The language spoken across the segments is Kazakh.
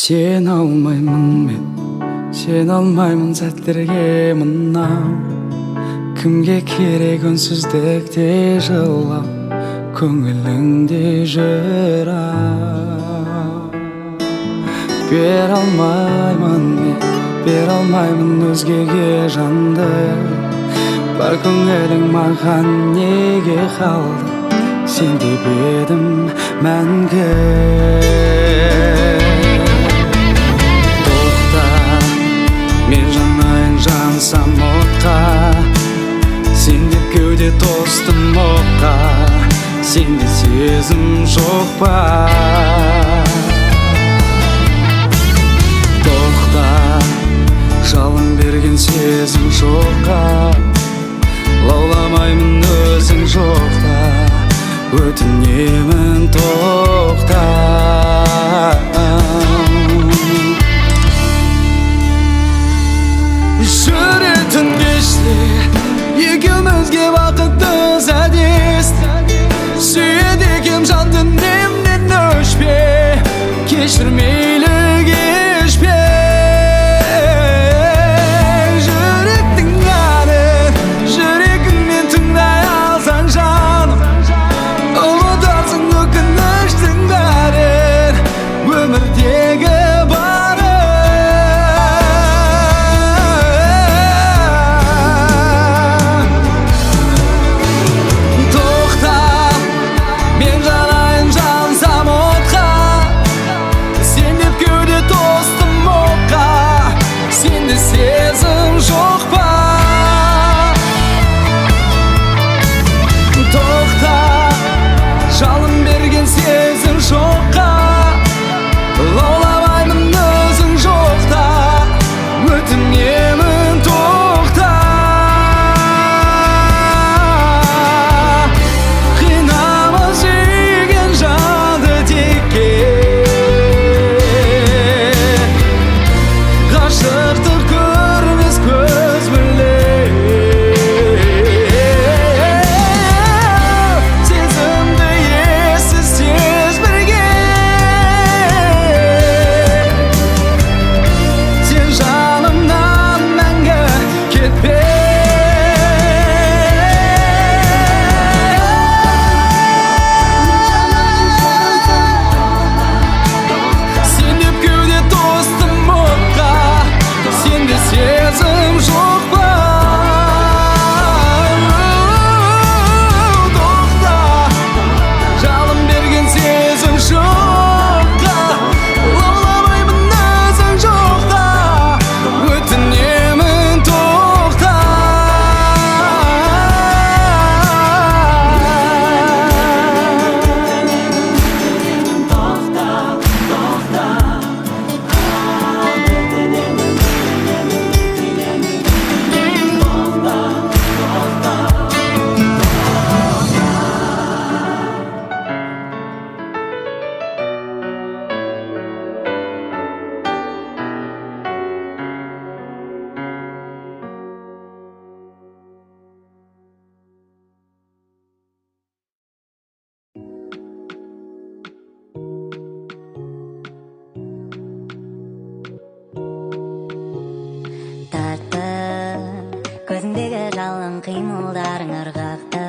Sen almayman men, sen almayman sәттерге мынау. Кімге керек үнсіздікте жылау, көңіліңде жырау. Бер алмаймын мен, бер алмаймын өзгеге жанды. Бар көңілің маған неге қалды, сен деп едім мәңгі. Мен жанайын жансам отқа, сен деп кеуде тостым оққа, сенде сезім жоқ па? Тоқта, жалын берген сезім жоққа, лауламаймын өзің жоқта, өтінемін тоқта. Жүретін кеште екеумізге бақытты сәдес, сүйеді екем жан дүниемнен өшпе, кешір мейлі кешпе. Жүректің әнін жүрегіңмен тыңдай алсаң жаным, ұмытарсың өкініштің бәрін, өмірдегі сезім жоқ па? Тоқта, жалын берген сезім жоққа, лауламаймын өзің жоқта, өтінемін тоқта. Қинама сүйген жанды текке, ғашықтық көрмес көз біле. Сезімді ессіз сезбірген, сен жанымнан мәңгі кетпе. Сен деп кеуде тостым отқа, сенде сезім жоқ па? Тоқта, жалын берген сезім жоққа, лауламаймын өзің жоқта, өтінемін тоқта. Көзіңдегі жалын қимылдарың ырғақты,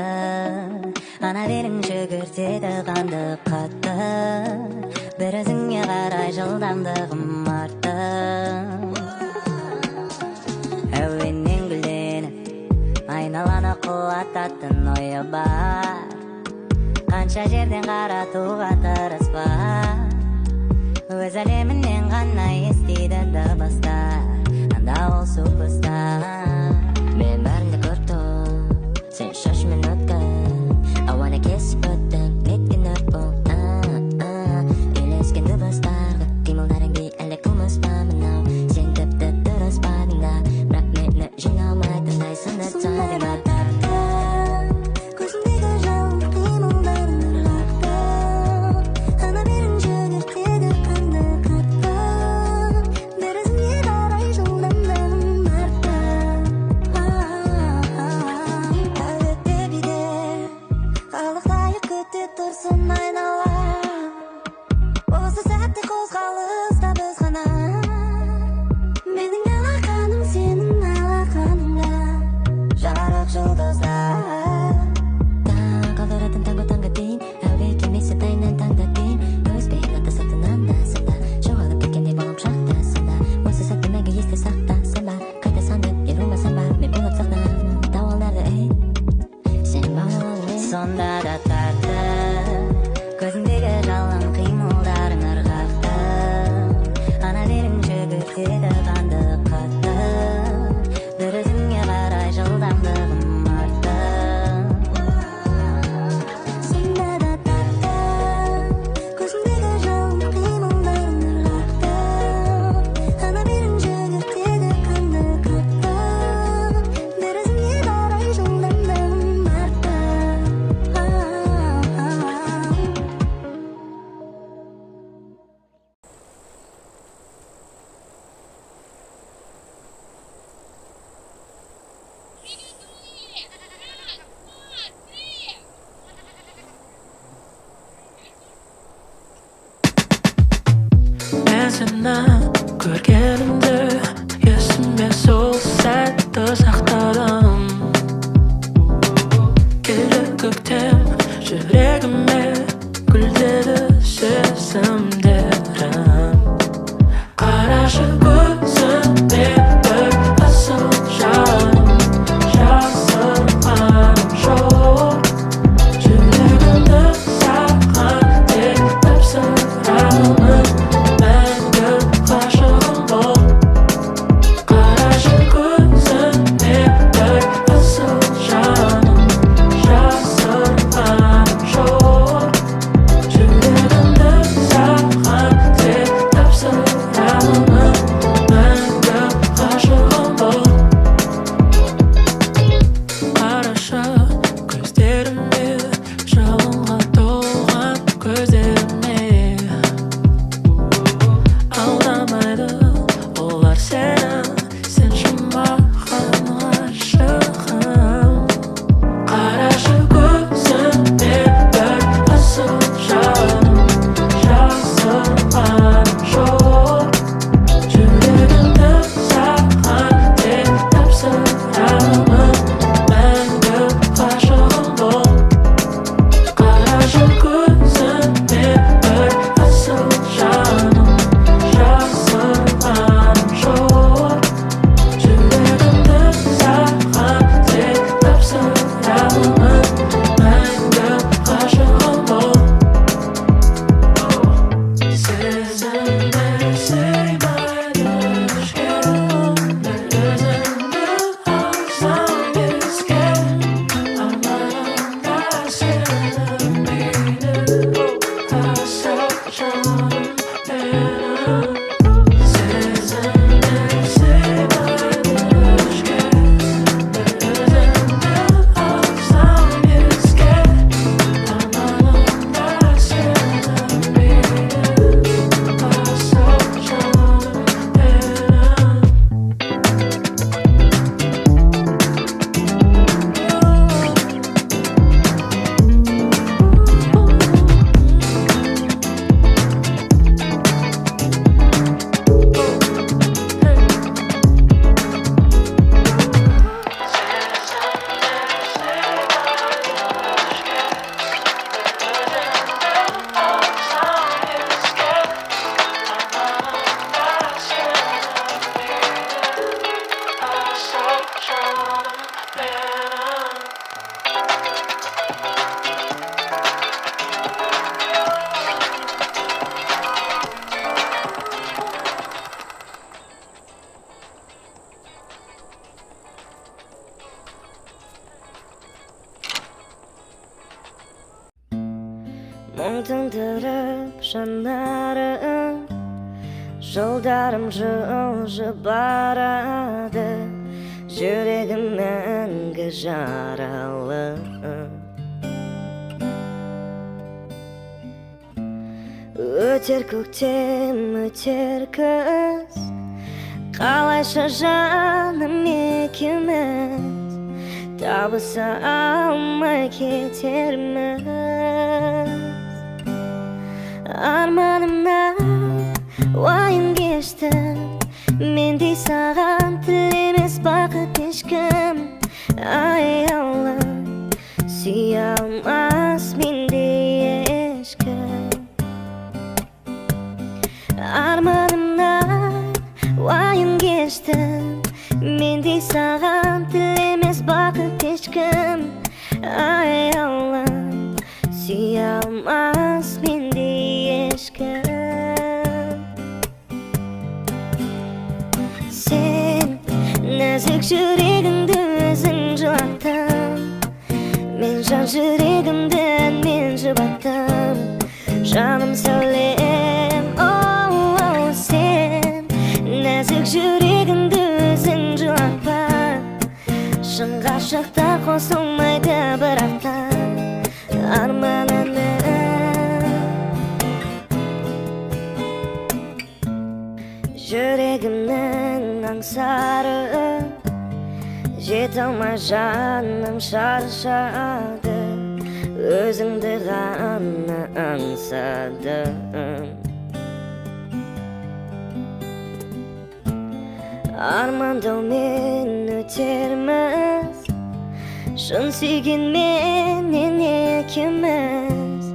ана белің жүгіртеді қанды қатты, бір өзіңе қарай жылдамдығым артты. Әуеннен гүлденіп айналаны құлататын ойы бар, қанша жерден қаратуға тырыспа, өз әлемінен ғана естиді дыбыстар, анда ол суперстар. Мен бәріңді көрдім, сен шашымен өткен, I wanna kiss you but then кеткен өрт бұл. Үйлескен дыбыстарға қимылдарыңды әлі қылмыспа мынау, сен тіпті дұрыспадың да, бірақ мені жеңе алмай тыңдайсың да таңдама. Көзіңдегі жалын қимылдарың ырғақты, ана белің жүгіртеді қанды қатты, бір өзіңе қарай жылдамдығым артты. Seni көргенімді есіме сол сәтті сақтадым. Келді көктем жүрегіме гүлдеді сезімдерім. Қарашы көзіме бір асыл жаным, жасырғаным жоқ. Жүрегімді саған тек тапсырамын, мәңгі ғашығым бол. Қарашы көзіме бір асыл жаным, жасырғаным жоқ. Жүрегімді саған тек тапсырамын, мәңгі ғашығым бол. Қарашы көздеріме, жалынға толған көздеріме. Алдамайды олар сені, сен жұмбаған ғашығым. Қарашы көзіме бір асыл жаным, жасырғаным жоқ. Жүрегімді саған тек тапсырамын, мәңгі ғашығым бол. Қарашы көзіме бір асыл жаным, жасырғаным жоқ. Жүрегімді саған тек тапсырамын, мәңгі ғашығым бол. Сезімді сыймайды ішке, бір өзіңді алсам еске. Арманымда сенің мейлі, асыл жаным менің. Сезімді сыймайды ішке, бір өзіңді алсам еске. Арманымда сенің мейлі, асыл жаным менің. Мұң тындырып жанарым, жолдарым жылжып барады, жүрегім мәңгі жаралы. Өтер көктем, өтер күз, қалайша жаным екеуміз табыса алмай кетерміз. Арманымнан уайым кештім, мендей саған тілемес бақыт ешкім. Аяулым, сүйе алмас мендей ешкім. Арманымнан уайым кештім, мендей саған тілемес бақыт ешкім. Аяулым, сүйе алмас мендей ешкім. Сен нәзік жүрегіңді өзің жылаттың, мен жан жүрегімді мен жұбаттым. Жаным сәулем, оу, сен нәзік жүрегіңді өзің жылатпа. Шын ғашықтар қосылмайды бірақта арманына. Жүрегімнің аңсары, жете алмай жаным шаршады, өзіңді ғана аңсадым. Armandomen ötermez Şun suygen menen ekimiz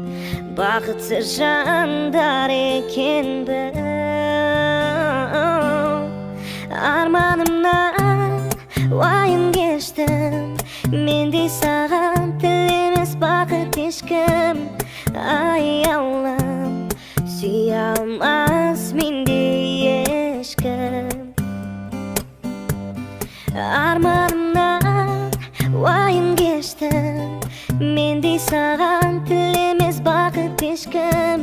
Baqıtsız jandar ekenbiz Armanımdan vayın geçtim Mendey sağan tilimiz baqıt eşkim Ay Allah'ım suyalmaz mendey eşkim Armanımdan vayın geçtim Mendey sağan tilimiz baqıt eşkim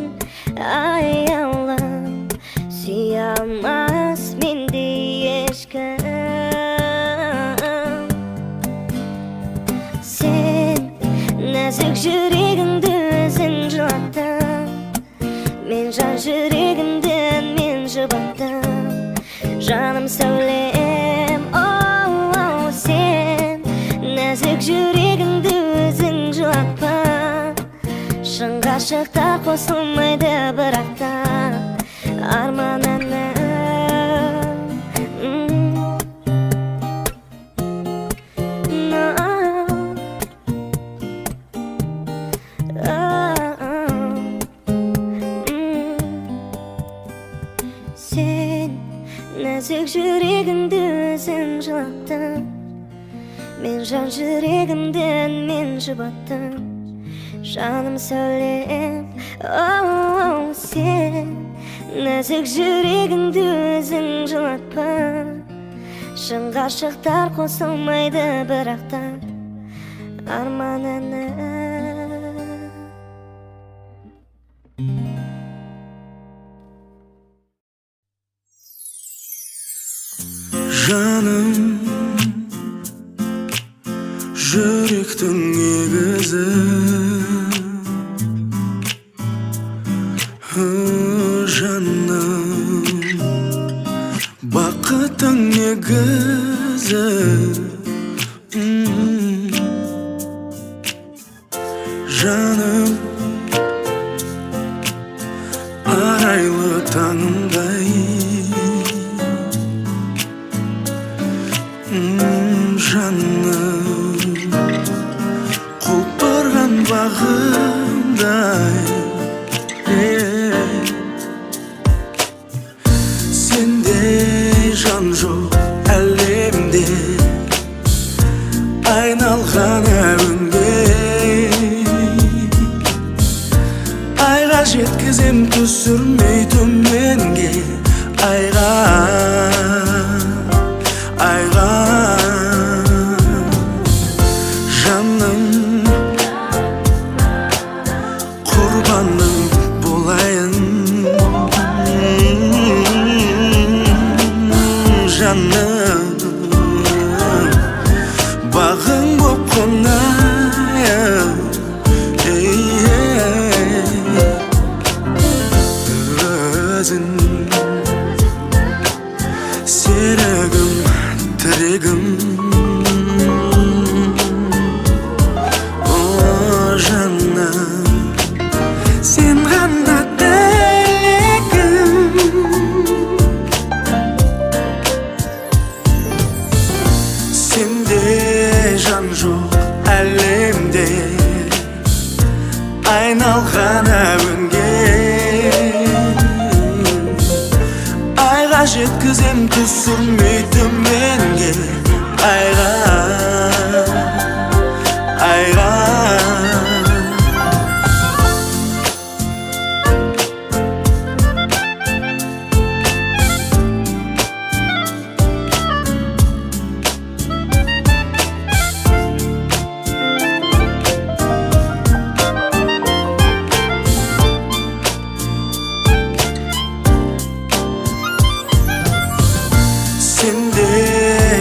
Ay Allah'ım suyalmaz mendey eşkim Sen nazik yüreğimde özün жылаттың Men жан yüreğimden men жұбаттым Жаным сәулем, oh, sen Nazik yüreğimde özün жылатпа Шын ғашықтар қосылмайды бірақта Арман Sen nazik yüreğimde özün жылаттың Men жан yüreğimden men жұбаттым Жаным сәулем, oh, sen Nazik yüreğimde özün жылатпа Шын ғашықтар қосылмайды бірақта Арман Жаным, жүректің негізі Жаным, бақыттың негізі Жаным, арайлы таңдай Жаным, құлпырған бағымдай Сендей жан жоқ әлемде Айналған әуенге Айға жеткізем түсірмей төменге Айға Жаным, құрбаның болайын Жаным, бағың боп қонайын Өзің серігім, тірегім Sen ғана тілегім Сенде жан жоқ әлемде Айналған әуенге Айға жеткізем түсірмей төменге Айға Сенде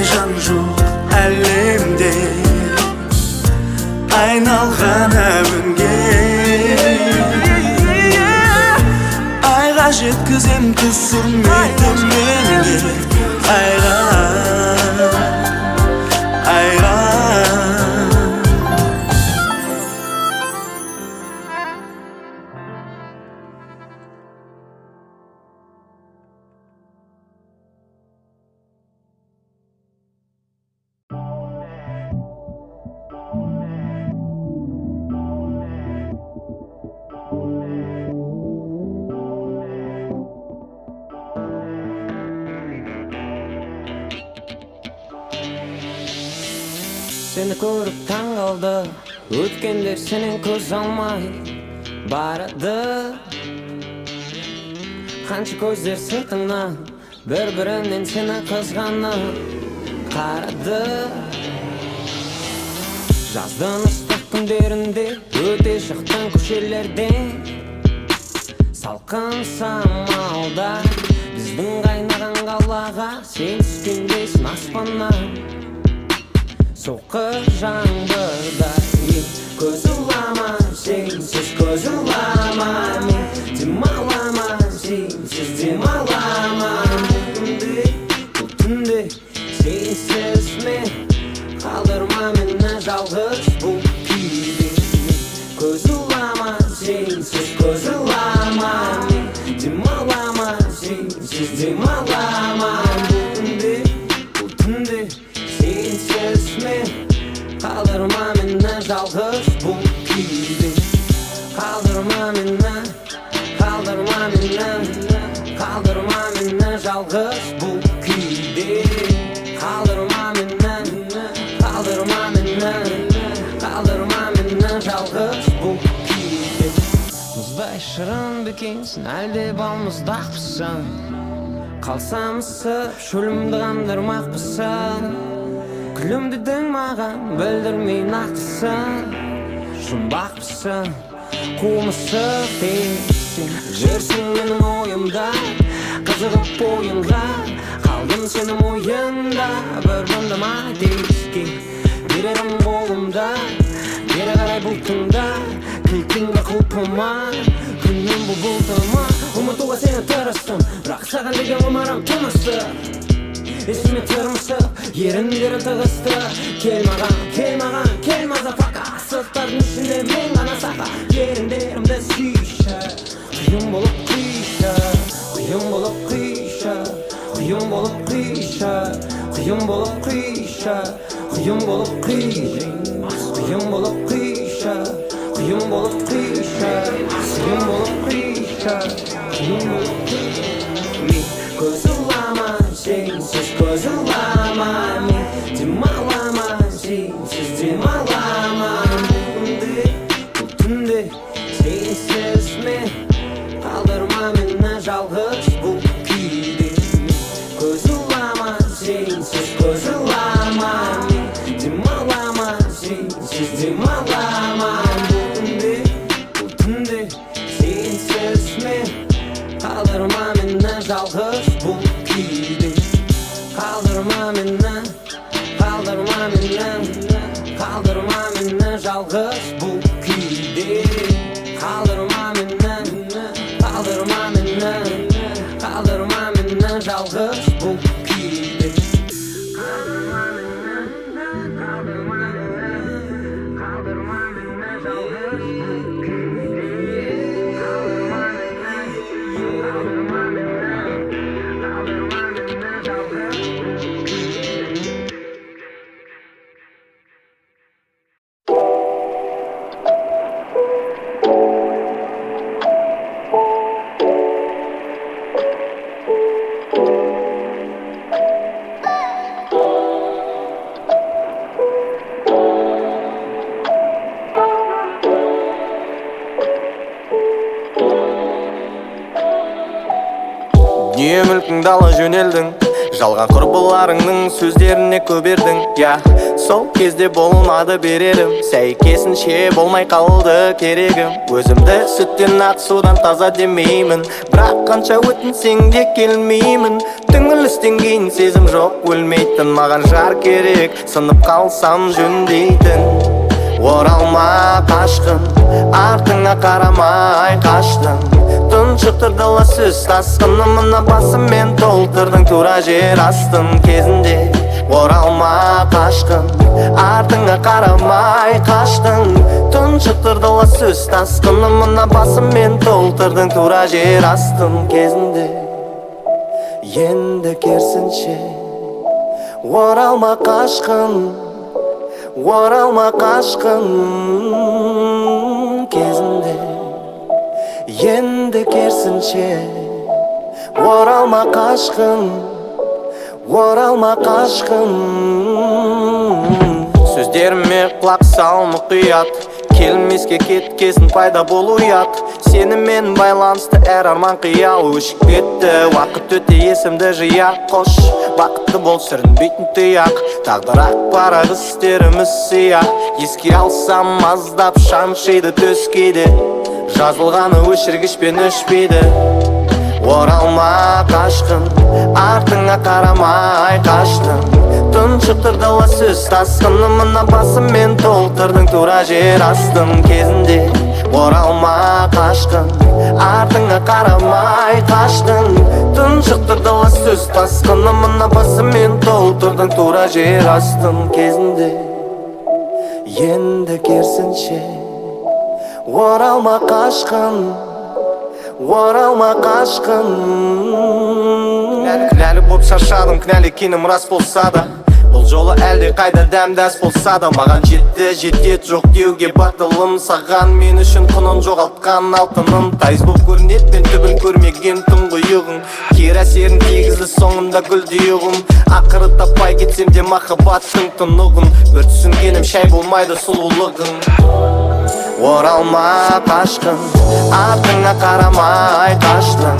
жан жоқ әлемде Seni ko'rib taң qaldı, o'tganlar sening ko'z olmay baradi. Qancha ko'zlar sirtingdan bir-birining seni qizg'anib qaradi. Жаздың ыстық күндерінде өте шықтың көшелерден, салқын самалда біздің қайнаған қалаға сен түскендейсің аспаннан. Соққы жаңбырда көз ұлама, сенсіз көз ұлама, мен демалама, сенсіз демалама. Бұл түнде сенсіз мен қалдырма мені жалғыз бұл күйде. Көз ұлама, сенсіз көз ұлама, мен демалама, сенсіз демалама. Бұл түнде сенсіз мен қалдырма мені жалғыз бұл күйде. Қалдырма мені, қалдырма мені, қалдырма мені жалғыз бұл күйде. Қалдырма мені, қалдырма мені, қалдырма мені жалғыз бұл күйде. Мұздай шырын бекенсің, әлде балмұздақпысың, қалсамысып шөлімді қандырмақпысың. Күлімдедің маған білдірмей нақтысың, жұмбақпысың, қумысық дейсің. Жүрсің менің ойымда, қызығып бойымға, қалдым сенің ойында. Бір бұндама дейске берерім қолымда, бері қарай бұлтыңда, кілтіңді құлпыма. Күннің бұл бұлтыма, ұмытуға сені тырыстым, бірақ саған деген ғұмырым тынысты. Есіме тұрмысып, еріндерін тығысты. Кел маған, кел маған, кел мазафака. Асықтардың ішінде мен ғана сақа. Еріндерімді сүйші, құйым болып құйшы, құйым болып құйшы, құйым болып құйшы, құйым болып құйшы, құйым болып құйшы, құйым болып құйшы, құйым болып құйшы, құйым болып құйшы, құйым болып құйшы. Көз ұлама, сенсіз көз ұлама, мен демалама, сенсіз демалама. Бұл түнде сенсіз мен қалдырма мені жалғыз бұл күйде. Көз ұлама, сенсіз көз ұлама, мен демалама, сенсіз демалама. Бұл түнде сенсіз мен қалдырма мені жалғыз бұл күйде. Қалдырма мені, қалдырма мені, қалдырма мені жалғыз бұл күйде. Қалдырма мені, қалдырма мені, қалдырма мені жалғыз бұл күйде. Қалдырма мені, қалдырма мені, қалдырма мені жалғыз бұл күйде. Қалдырма мені, қалдырма мені, қалдырма мені жалғыз бұл күйде. Дүние мүлкіңді ала жөнелдің, жалған құрбыларыңның сөздеріне көнбедің. Я, сол кезде болмады берерім, сәйкесінше болмай қалды керегім. Өзімді сүттен ақ судан таза демеймін, бірақ қанша өтінсең де келмеймін. Түңілістен кейін сезім жоқ өлмейтін, маған жар керек, сынып қалсам жөндейтін. Оралма қашқын, артыңа қарамай қаштың. Тұншықтырдыла сөз тасқыны, мына басыммен толтырдың тура жер астын кезінде. Оралма қашқын, артыңа қарамай қаштың. Тұншықтырдыла сөз тасқыны, мына басыммен толтырдың тура жер астын кезінде. Енді керісінше оралма қашқын, оралма қашқын кезінде. Енді керісінше оралма қашқын, оралма қашқын. сөздеріме құлақ сал мұқият. Келмеске кеткесін пайда болу ұят. Сенімен байланысты әр арман қиял. Өшіп кетті уақыт өте есімді жия. Қош бақытты бол сүрінбейтін тұяқ. Тағдыр ақ парақ істеріміз сия. Еске алсам аздап шаншиды төс кейде. Жазылғаны өшіргішпен өшпейді. Оралма қашқын, артыңа қарамай қаштың. Тұншықтырдыла сөз тасқыны, мына басыммен толтырдың тура жер астын кезінде. Оралма қашқын, артыңа қарамай қаштың. Тұншықтырдыла сөз тасқыны, мына басыммен толтырдың тура жер астын кезінде. Енді керсінше оралма қашқын, оралма қашқын. Кінәлі боп шаршадым, кінәлі екенім рас болса да. Бұл жолы әлде қайда дәмдәс болса да. Маған жетті, жетет жоқ деуге батылым. Саған мен үшін құнын жоғалтқан алтыным. Тайыз боп көрінет, мен түбін көрмеген тұңғиығым. Кері әсерін тигізді соңында гүлдеуім. Ақыры таппай кетсем де махаббаттың тұнығын. Бір түсінгенім шай болмайды сұлулығың. Оралма қашқын, артыңа қарамай қаштың.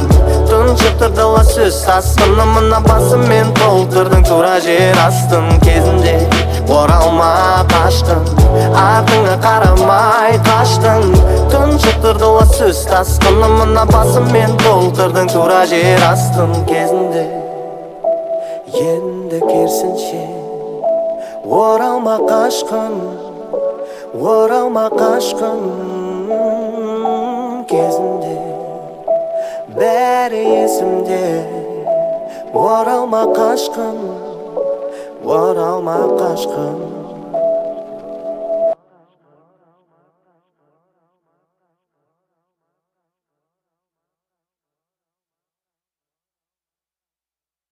Тұншықтырдыла сөз тасқыны, мына басыммен толтырдың тура жер астын кезінде. Оралма қашқын, артыңа қарамай қаштың. Тұншықтырдыла сөз тасқыны, мына басыммен толтырдың тура жер астын кезінде. Енді керсінше оралма қашқын, оралма қашқын кезінде. Бәрі есімде. Оралма қашқын, оралма қашқын.